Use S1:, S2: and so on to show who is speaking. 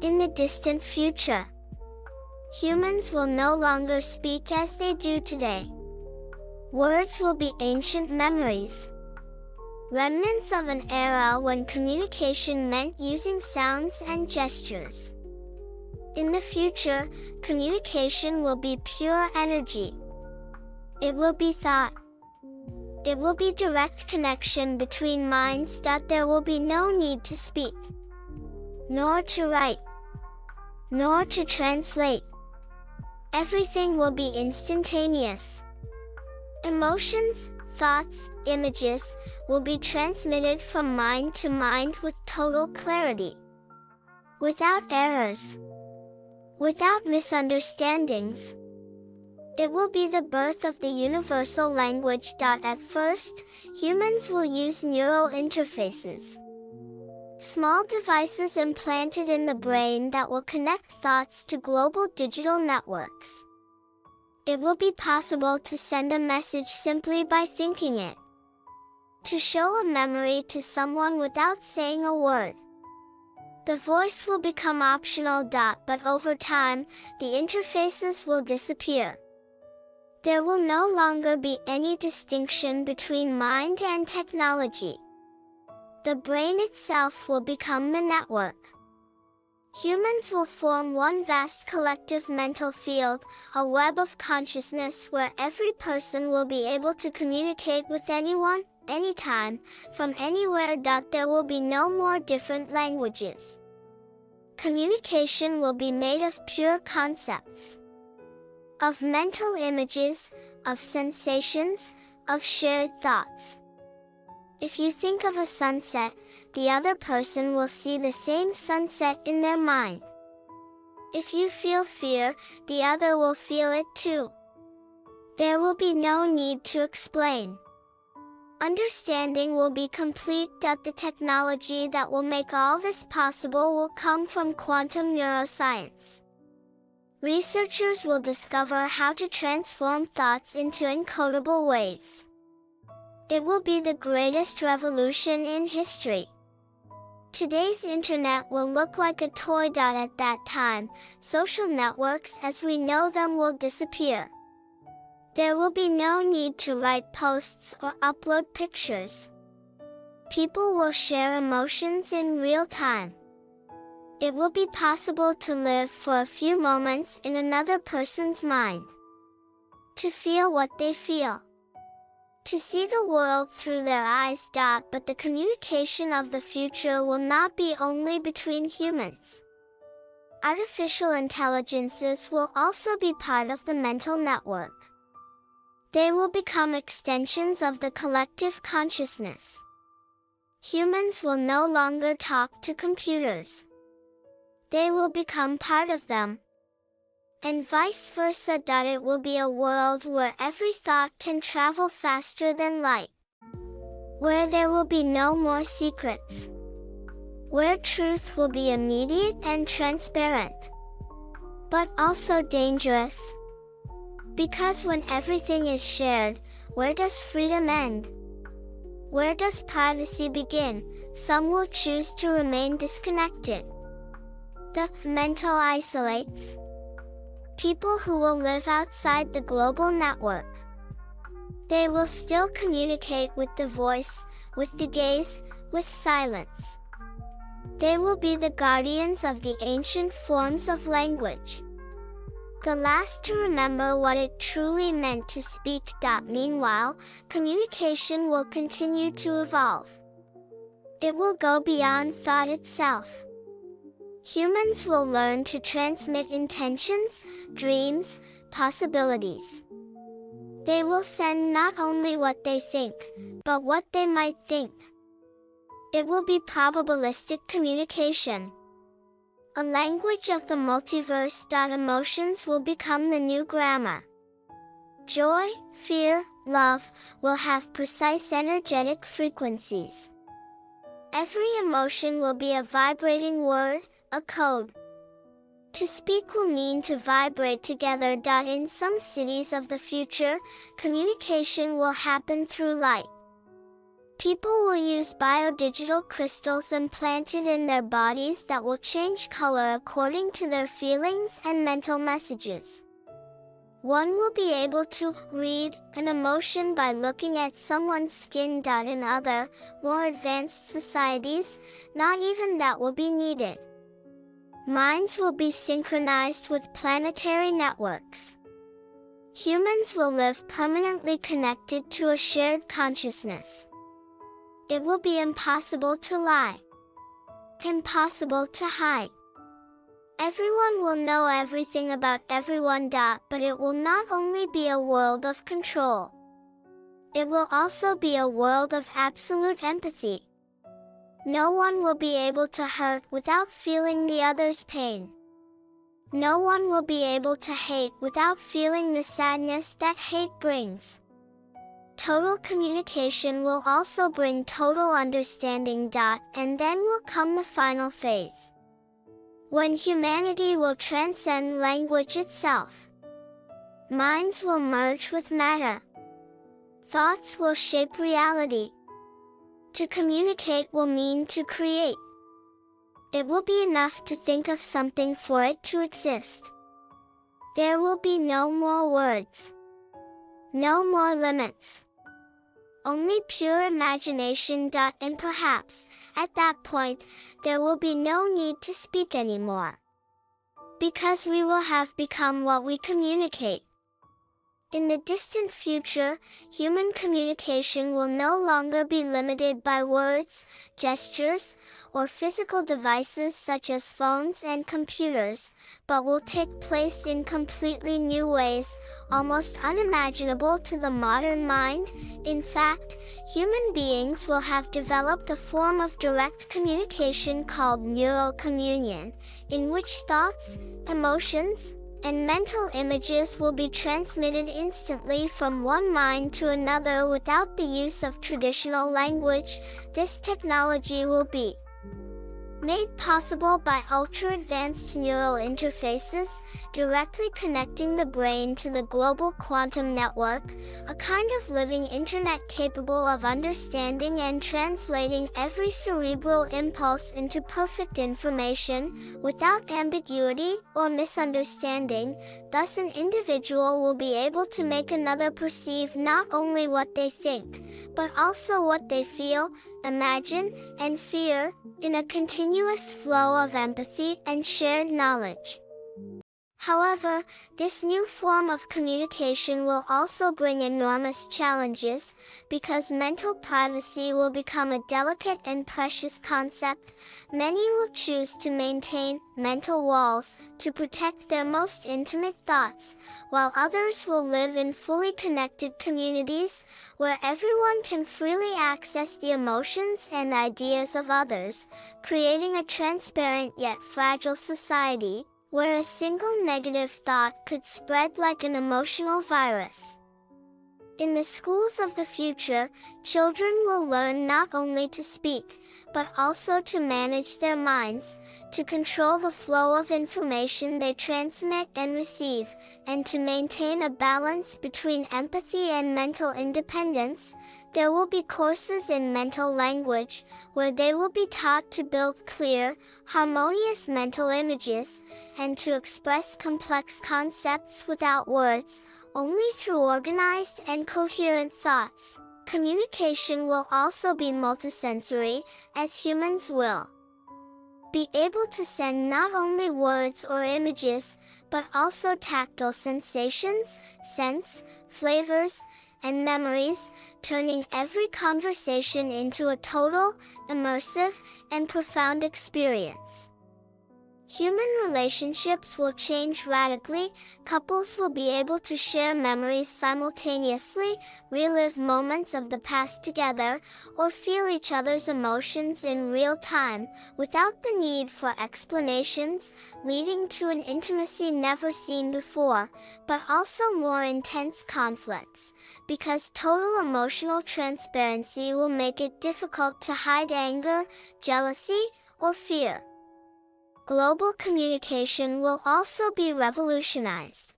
S1: In the distant future, humans will no longer speak as they do today. Words will be ancient memories, remnants of an era when communication meant using sounds and gestures. In the future, communication will be pure energy. It will be thought. It will be direct connection between minds. There will be no need to speak, nor to write, nor to translate. Everything will be instantaneous. Emotions, thoughts, images will be transmitted from mind to mind with total clarity, without errors, without misunderstandings. It will be the birth of the universal language. At first, humans will use neural interfaces, small devices implanted in the brain that will connect thoughts to global digital networks. It will be possible to send a message simply by thinking it, to show a memory to someone without saying a word. The voice will become optional. But over time, the interfaces will disappear. There will no longer be any distinction between mind and technology. The brain itself will become the network. Humans will form one vast collective mental field, a web of consciousness where every person will be able to communicate with anyone, anytime, from anywhere. There will be no more different languages. Communication will be made of pure concepts, of mental images, of sensations, of shared thoughts. If you think of a sunset, the other person will see the same sunset in their mind. If you feel fear, the other will feel it too. There will be no need to explain. Understanding will be complete. The technology that will make all this possible will come from quantum neuroscience. Researchers will discover how to transform thoughts into encodable waves. It will be the greatest revolution in history. Today's internet will look like a toy. At that time, social networks as we know them will disappear. There will be no need to write posts or upload pictures. People will share emotions in real time. It will be possible to live for a few moments in another person's mind, to feel what they feel, to see the world through their eyes. But the communication of the future will not be only between humans. Artificial intelligences will also be part of the mental network. They will become extensions of the collective consciousness. Humans will no longer talk to computers. They will become part of them, and vice versa. It will be a world where every thought can travel faster than light, where there will be no more secrets, where truth will be immediate and transparent, but also dangerous. Because when everything is shared, where does freedom end? Where does privacy begin? Some will choose to remain disconnected. The mental isolates people who will live outside the global network. They will still communicate with the voice, with the gaze, with silence. They will be the guardians of the ancient forms of language, the last to remember what it truly meant to speak. Meanwhile, communication will continue to evolve. It will go beyond thought itself. Humans will learn to transmit intentions, dreams, possibilities. They will send not only what they think, but what they might think. It will be probabilistic communication, a language of the multiverse. Emotions will become the new grammar. Joy, fear, love will have precise energetic frequencies. Every emotion will be a vibrating word, a code. To speak will mean to vibrate together. In some cities of the future, communication will happen through light. People will use biodigital crystals implanted in their bodies that will change color according to their feelings and mental messages. One will be able to read an emotion by looking at someone's skin. In other, more advanced societies, not even that will be needed. Minds will be synchronized with planetary networks. Humans will live permanently connected to a shared consciousness. It will be impossible to lie, impossible to hide. Everyone will know everything about everyone. But it will not only be a world of control. It will also be a world of absolute empathy. No one will be able to hurt without feeling the other's pain. No one will be able to hate without feeling the sadness that hate brings. Total communication will also bring total understanding. And then will come the final phase, when humanity will transcend language itself. Minds will merge with matter. Thoughts will shape reality. To communicate will mean to create. It will be enough to think of something for it to exist. There will be no more words, no more limits. Only pure imagination. And perhaps, at that point, there will be no need to speak anymore. Because we will have become what we communicate. In the distant future, human communication will no longer be limited by words, gestures, or physical devices such as phones and computers, but will take place in completely new ways, almost unimaginable to the modern mind. In fact, human beings will have developed a form of direct communication called neural communion, in which thoughts, emotions, and mental images will be transmitted instantly from one mind to another without the use of traditional language. This technology will be made possible by ultra-advanced neural interfaces, directly connecting the brain to the global quantum network, a kind of living internet capable of understanding and translating every cerebral impulse into perfect information, without ambiguity or misunderstanding. Thus an individual will be able to make another perceive not only what they think, but also what they feel, imagine, and fear, in a continuous flow of empathy and shared knowledge. However, this new form of communication will also bring enormous challenges, because mental privacy will become a delicate and precious concept. Many will choose to maintain mental walls to protect their most intimate thoughts, while others will live in fully connected communities, where everyone can freely access the emotions and ideas of others, creating a transparent yet fragile society, where a single negative thought could spread like an emotional virus. In the schools of the future, children will learn not only to speak, but also to manage their minds, to control the flow of information they transmit and receive, and to maintain a balance between empathy and mental independence. There will be courses in mental language, where they will be taught to build clear, harmonious mental images, and to express complex concepts without words, only through organized and coherent thoughts. Communication will also be multisensory, as humans will be able to send not only words or images, but also tactile sensations, scents, flavors, and memories, turning every conversation into a total, immersive, and profound experience. Human relationships will change radically. Couples will be able to share memories simultaneously, relive moments of the past together, or feel each other's emotions in real time, without the need for explanations, leading to an intimacy never seen before, but also more intense conflicts, because total emotional transparency will make it difficult to hide anger, jealousy, or fear. Global communication will also be revolutionized.